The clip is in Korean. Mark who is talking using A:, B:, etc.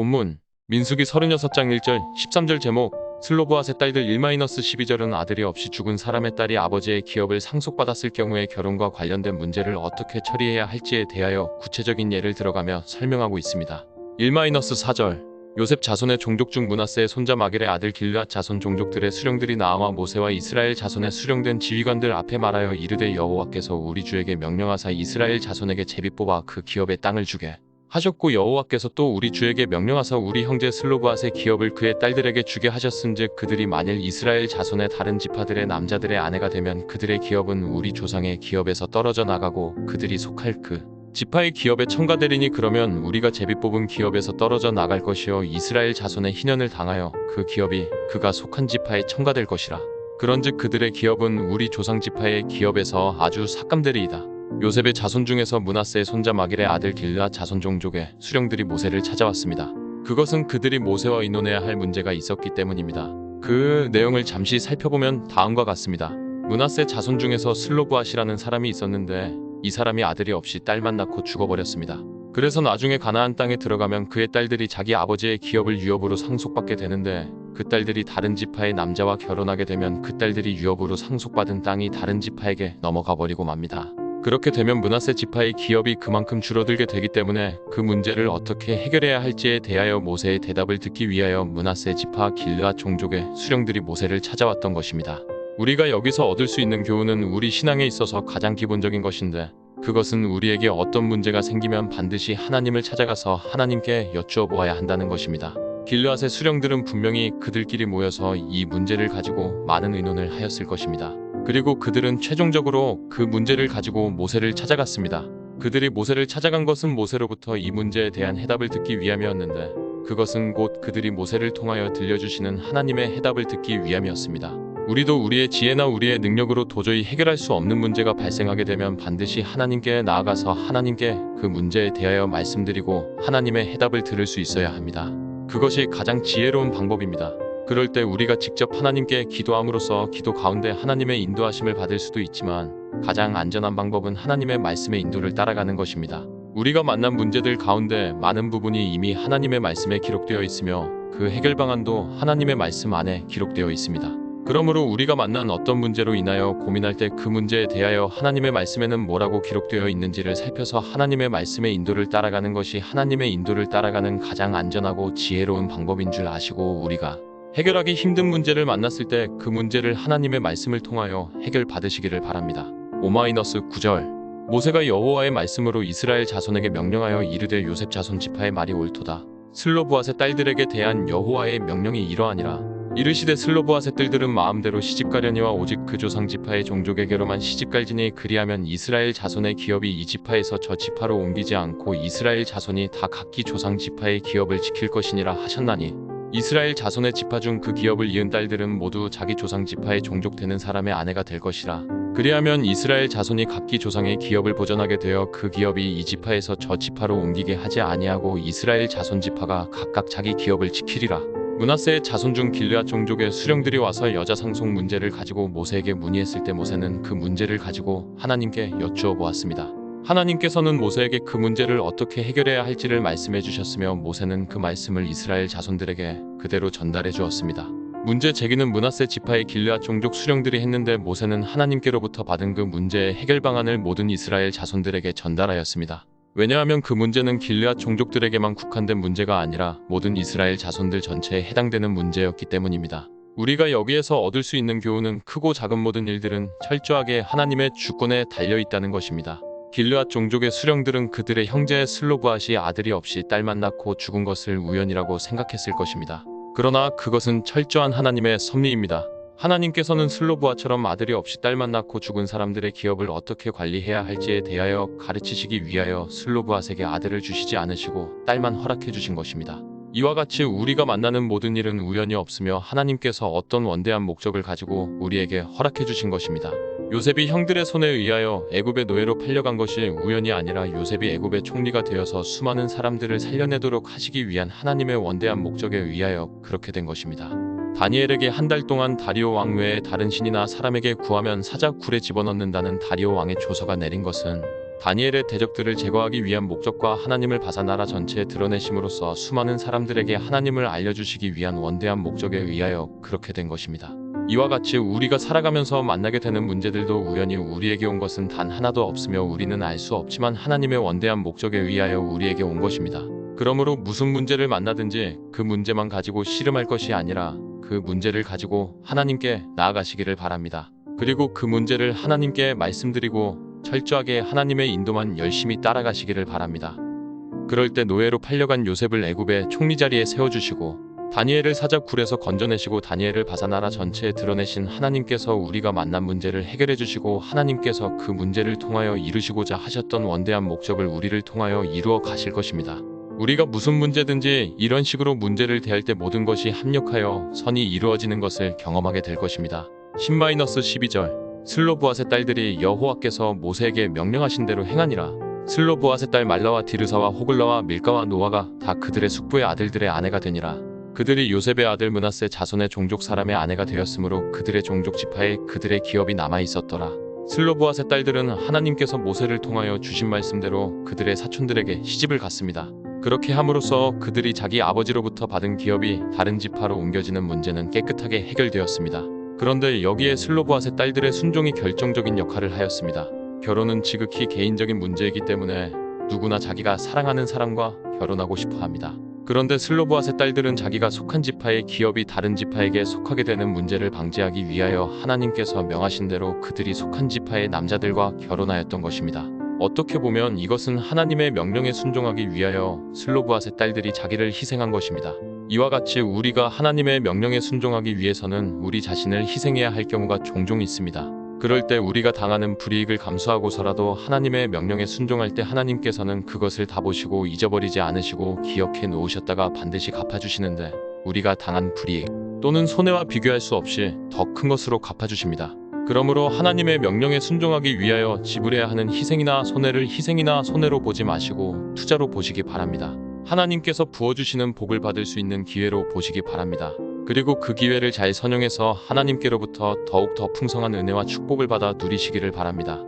A: 본문 민수기 36장 1절 13절 제목 슬로브앗의 딸들 1-12절은 아들이 없이 죽은 사람의 딸이 아버지의 기업을 상속받았을 경우에 결혼과 관련된 문제를 어떻게 처리해야 할지에 대하여 구체적인 예를 들어가며 설명하고 있습니다. 1-4절 요셉 자손의 종족 중 므낫세의 손자 마길의 아들 길르앗 자손 종족들의 수령들이 나아와 모세와 이스라엘 자손의 수령된 지휘관들 앞에 말하여 이르되 여호와께서 우리 주에게 명령하사 이스라엘 자손에게 제비 뽑아 그 기업의 땅을 주게 하셨고 여호와께서 또 우리 주에게 명령하사 우리 형제 슬로브앗의 기업을 그의 딸들에게 주게 하셨은즉 그들이 만일 이스라엘 자손의 다른 지파들의 남자들의 아내가 되면 그들의 기업은 우리 조상의 기업에서 떨어져 나가고 그들이 속할 그 지파의 기업에 첨가되리니 그러면 우리가 제비 뽑은 기업에서 떨어져 나갈 것이요 이스라엘 자손의 희년을 당하여 그 기업이 그가 속한 지파에 첨가될 것이라. 그런즉 그들의 기업은 우리 조상 지파의 기업에서 아주 삭감되리이다. 요셉의 자손 중에서 므낫세의 손자 마길의 아들 길르앗 자손 종족의 수령들이 모세를 찾아왔습니다. 그것은 그들이 모세와 의논해야 할 문제가 있었기 때문입니다. 그 내용을 잠시 살펴보면 다음과 같습니다. 므낫세 자손 중에서 슬로브앗이라는 사람이 있었는데 이 사람이 아들이 없이 딸만 낳고 죽어버렸습니다. 그래서 나중에 가나안 땅에 들어가면 그의 딸들이 자기 아버지의 기업을 유업으로 상속받게 되는데 그 딸들이 다른 지파의 남자와 결혼하게 되면 그 딸들이 유업으로 상속받은 땅이 다른 지파에게 넘어가 버리고 맙니다. 그렇게 되면 므낫세 지파의 기업이 그만큼 줄어들게 되기 때문에 그 문제를 어떻게 해결해야 할지에 대하여 모세의 대답을 듣기 위하여 므낫세 지파 길르앗 종족의 수령들이 모세를 찾아왔던 것입니다. 우리가 여기서 얻을 수 있는 교훈은 우리 신앙에 있어서 가장 기본적인 것인데 그것은 우리에게 어떤 문제가 생기면 반드시 하나님을 찾아가서 하나님께 여쭈어 보아야 한다는 것입니다. 길르앗의 수령들은 분명히 그들끼리 모여서 이 문제를 가지고 많은 의논을 하였을 것입니다. 그리고 그들은 최종적으로 그 문제를 가지고 모세를 찾아갔습니다. 그들이 모세를 찾아간 것은 모세로부터 이 문제에 대한 해답을 듣기 위함이었는데 그것은 곧 그들이 모세를 통하여 들려주시는 하나님의 해답을 듣기 위함이었습니다. 우리도 우리의 지혜나 우리의 능력으로 도저히 해결할 수 없는 문제가 발생하게 되면 반드시 하나님께 나아가서 하나님께 그 문제에 대하여 말씀드리고 하나님의 해답을 들을 수 있어야 합니다. 그것이 가장 지혜로운 방법입니다. 그럴 때 우리가 직접 하나님께 기도함으로써 기도 가운데 하나님의 인도하심을 받을 수도 있지만 가장 안전한 방법은 하나님의 말씀의 인도를 따라가는 것입니다. 우리가 만난 문제들 가운데 많은 부분이 이미 하나님의 말씀에 기록되어 있으며 그 해결 방안도 하나님의 말씀 안에 기록되어 있습니다. 그러므로 우리가 만난 어떤 문제로 인하여 고민할 때 그 문제에 대하여 하나님의 말씀에는 뭐라고 기록되어 있는지를 살펴서 하나님의 말씀의 인도를 따라가는 것이 하나님의 인도를 따라가는 가장 안전하고 지혜로운 방법인 줄 아시고 우리가 해결하기 힘든 문제를 만났을 때 그 문제를 하나님의 말씀을 통하여 해결받으시기를 바랍니다. 5-9절 모세가 여호와의 말씀으로 이스라엘 자손에게 명령하여 이르되 요셉 자손 지파의 말이 옳도다. 슬로브앗의 딸들에게 대한 여호와의 명령이 이러하니라. 이르시되 슬로브앗의 뜰들은 마음대로 시집가려니와 오직 그 조상 지파의 종족에게로만 시집갈지니 그리하면 이스라엘 자손의 기업이 이 지파에서 저 지파로 옮기지 않고 이스라엘 자손이 다 각기 조상 지파의 기업을 지킬 것이니라 하셨나니 이스라엘 자손의 지파 중 그 기업을 이은 딸들은 모두 자기 조상 지파의 종족 되는 사람의 아내가 될 것이라. 그리하면 이스라엘 자손이 각기 조상의 기업을 보전하게 되어 그 기업이 이 지파에서 저 지파로 옮기게 하지 아니하고 이스라엘 자손 지파가 각각 자기 기업을 지키리라. 므낫세의 자손 중 길르앗 종족의 수령들이 와서 여자 상속 문제를 가지고 모세에게 문의했을 때 모세는 그 문제를 가지고 하나님께 여쭈어 보았습니다. 하나님께서는 모세에게 그 문제를 어떻게 해결해야 할지를 말씀해 주셨으며 모세는 그 말씀을 이스라엘 자손들에게 그대로 전달해 주었습니다. 문제 제기는 므낫세 지파의 길르앗 종족 수령들이 했는데 모세는 하나님께로부터 받은 그 문제의 해결 방안을 모든 이스라엘 자손들에게 전달하였습니다. 왜냐하면 그 문제는 길르앗 종족들에게만 국한된 문제가 아니라 모든 이스라엘 자손들 전체에 해당되는 문제였기 때문입니다. 우리가 여기에서 얻을 수 있는 교훈은 크고 작은 모든 일들은 철저하게 하나님의 주권에 달려있다는 것입니다. 길르앗 종족의 수령들은 그들의 형제 슬로브앗이 아들이 없이 딸만 낳고 죽은 것을 우연이라고 생각했을 것입니다. 그러나 그것은 철저한 하나님의 섭리입니다. 하나님께서는 슬로브앗처럼 아들이 없이 딸만 낳고 죽은 사람들의 기업을 어떻게 관리해야 할지에 대하여 가르치시기 위하여 슬로브앗에게 아들을 주시지 않으시고 딸만 허락해 주신 것입니다. 이와 같이 우리가 만나는 모든 일은 우연이 없으며 하나님께서 어떤 원대한 목적을 가지고 우리에게 허락해 주신 것입니다. 요셉이 형들의 손에 의하여 애굽의 노예로 팔려간 것이 우연이 아니라 요셉이 애굽의 총리가 되어서 수많은 사람들을 살려내도록 하시기 위한 하나님의 원대한 목적에 의하여 그렇게 된 것입니다. 다니엘에게 한 달 동안 다리오 왕 외에 다른 신이나 사람에게 구하면 사자 굴에 집어넣는다는 다리오 왕의 조서가 내린 것은 다니엘의 대적들을 제거하기 위한 목적과 하나님을 바사 나라 전체에 드러내심으로써 수많은 사람들에게 하나님을 알려주시기 위한 원대한 목적에 의하여 그렇게 된 것입니다. 이와 같이 우리가 살아가면서 만나게 되는 문제들도 우연히 우리에게 온 것은 단 하나도 없으며 우리는 알 수 없지만 하나님의 원대한 목적에 의하여 우리에게 온 것입니다. 그러므로 무슨 문제를 만나든지 그 문제만 가지고 씨름할 것이 아니라 그 문제를 가지고 하나님께 나아가시기를 바랍니다. 그리고 그 문제를 하나님께 말씀드리고 철저하게 하나님의 인도만 열심히 따라가시기를 바랍니다. 그럴 때 노예로 팔려간 요셉을 애굽의 총리 자리에 세워주시고 다니엘을 사자굴에서 건져내시고 다니엘을 바사 나라 전체에 드러내신 하나님께서 우리가 만난 문제를 해결해 주시고 하나님께서 그 문제를 통하여 이루시고자 하셨던 원대한 목적을 우리를 통하여 이루어 가실 것입니다. 우리가 무슨 문제든지 이런 식으로 문제를 대할 때 모든 것이 합력하여 선이 이루어지는 것을 경험하게 될 것입니다. 10-12절 슬로브앗의 딸들이 여호와께서 모세에게 명령하신 대로 행하니라. 슬로브앗의 딸 말라와 디르사와 호글라와 밀가와 노아가 다 그들의 숙부의 아들들의 아내가 되니라. 그들이 요셉의 아들 므낫세 자손의 종족 사람의 아내가 되었으므로 그들의 종족 지파에 그들의 기업이 남아 있었더라. 슬로브앗의 딸들은 하나님께서 모세를 통하여 주신 말씀대로 그들의 사촌들에게 시집을 갔습니다. 그렇게 함으로써 그들이 자기 아버지로부터 받은 기업이 다른 지파로 옮겨지는 문제는 깨끗하게 해결되었습니다. 그런데 여기에 슬로브앗의 딸들의 순종이 결정적인 역할을 하였습니다. 결혼은 지극히 개인적인 문제이기 때문에 누구나 자기가 사랑하는 사람과 결혼하고 싶어 합니다. 그런데 슬로브앗의 딸들은 자기가 속한 지파의 기업이 다른 지파에게 속하게 되는 문제를 방지하기 위하여 하나님께서 명하신 대로 그들이 속한 지파의 남자들과 결혼하였던 것입니다. 어떻게 보면 이것은 하나님의 명령에 순종하기 위하여 슬로브앗의 딸들이 자기를 희생한 것입니다. 이와 같이 우리가 하나님의 명령에 순종하기 위해서는 우리 자신을 희생해야 할 경우가 종종 있습니다. 그럴 때 우리가 당하는 불이익을 감수하고서라도 하나님의 명령에 순종할 때 하나님께서는 그것을 다 보시고 잊어버리지 않으시고 기억해 놓으셨다가 반드시 갚아주시는데 우리가 당한 불이익 또는 손해와 비교할 수 없이 더 큰 것으로 갚아주십니다. 그러므로 하나님의 명령에 순종하기 위하여 지불해야 하는 희생이나 손해를 희생이나 손해로 보지 마시고 투자로 보시기 바랍니다. 하나님께서 부어주시는 복을 받을 수 있는 기회로 보시기 바랍니다. 그리고 그 기회를 잘 선용해서 하나님께로부터 더욱 더 풍성한 은혜와 축복을 받아 누리시기를 바랍니다.